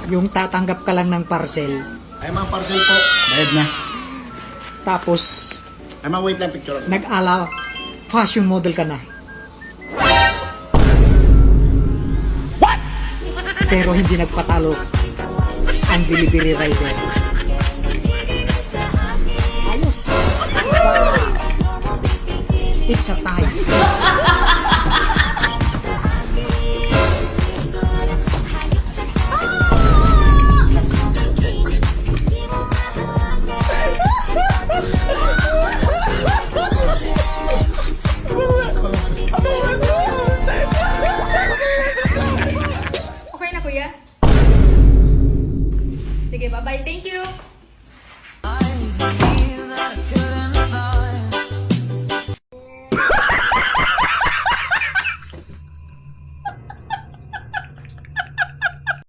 Yung tatanggap ka lang ng parcel, Ay, mga parcel po. Bayad na. tapos Ay, mga wait lang picture. nag-ala fashion model ka na. Pero hindi nagpatalo ang delivery rider. Ayos. It's a tie. Okay na, kuya? Sige, bye-bye. Thank you.